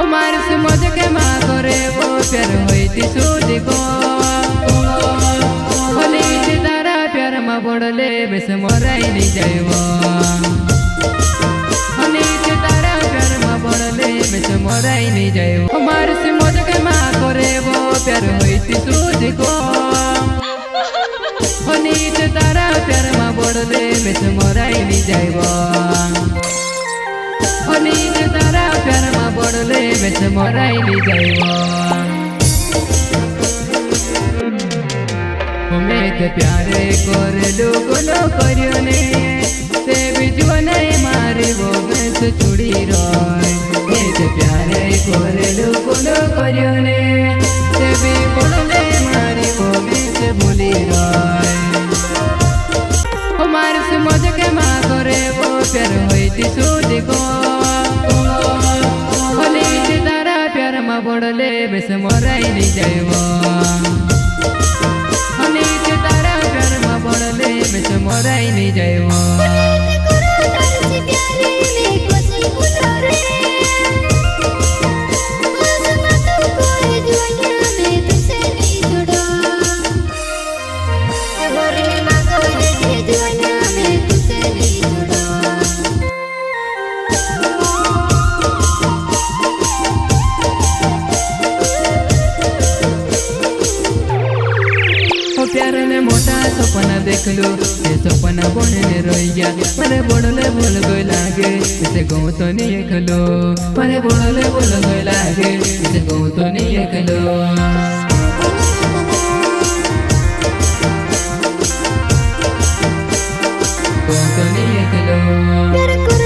हमारे से मज के माँ करे वो प्यार होई थी सूदी को होली थी तारा प्यार माँ बोड़ले बेस मोराई नहीं जाएवो होली थी तारा प्यार माँ बोड़ले बेस मोराई नहीं जाएवो हमारे से मज के माँ करे वो प्यार होई थी सूदी को होली थी तारा प्यार माँ बोड़ले बेस मोराई नहीं जाएवो होली थी तारा प्यार माँ बोड़ले बेस मोराई नहीं जाएवो मैं ते प्यारे करे लोगों करियो ने ते बिजुआ नहीं मारे वो बेस छुड़ी रोय मैं ते प्यारे करे लोगों करियो ने ते भी बोले मारे वो बेस भूली रोय हमारे से मज के माँ करे वो प्यार होई थी सूदी को होली थी तारा प्यार माँ बोड़ले बेस मोराई नहीं जाएवो होली थी तारा प्यार माँ बोड़ले बेस मोराई नहीं जाएवो प्यार ने मोटा सपना देख लो ये सपना बोने रोई गया मरे बोड़ले बोल गई लागे इसे गौ तो नहीं खलो मरे बोड़ले बोल गई लागे इसे गौ तो नहीं खलो गौ तो नहीं खलो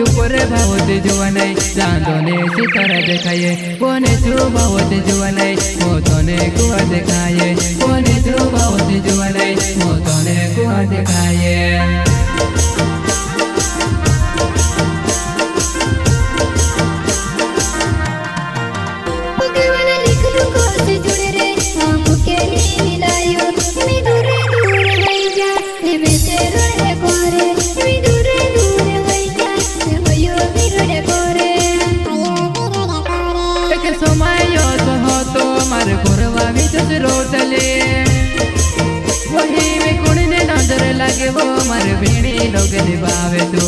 ऊपर भावते जुआ नहीं चांदोने सितारा दिखाए कोने तू भावते जुआ नहीं मोतोने कुआ दिखाए कोने तू भावते जुआ नहीं मोतोने कुआ दिखाए रोटले वही में कुड़ी ने नजर लगे वो मर भीड़ी लोग निभावे तो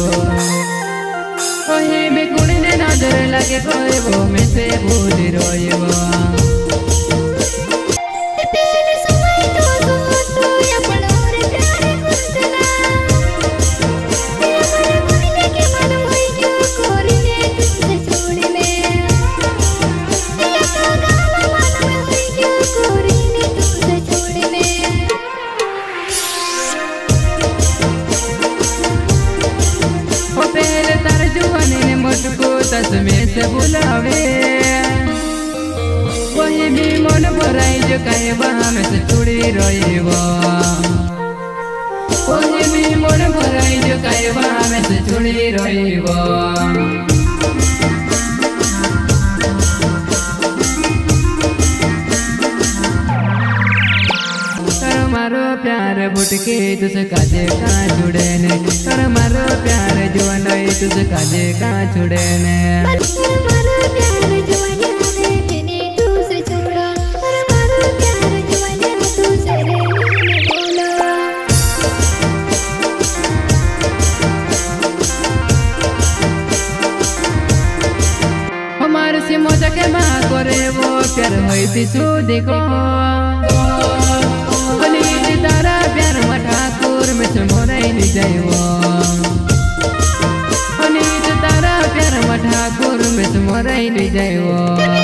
वही में कुड़ी ने नजर लगे कोई वो में से भूल रोए वो तस्में से बुलावे वही भी मन भराई जो कहे वहाँ में से छुड़ी रोए वो वही भी मन भराई जो कहे वहाँ में से छुड़ी रोए वो मारो प्यार बुटके तुझ काजे का छुड़े ने कर मारो प्यार जुआन तुझ काजे का छुड़े ने हमारे से मजा के माँ करे वो प्यार होई थी सूदी को तारा प्यार में ठाकुर में से मोराई नहीं जाएवो होली थी तारा प्यार में ठाकुर में से मोराई नहीं जाएवो।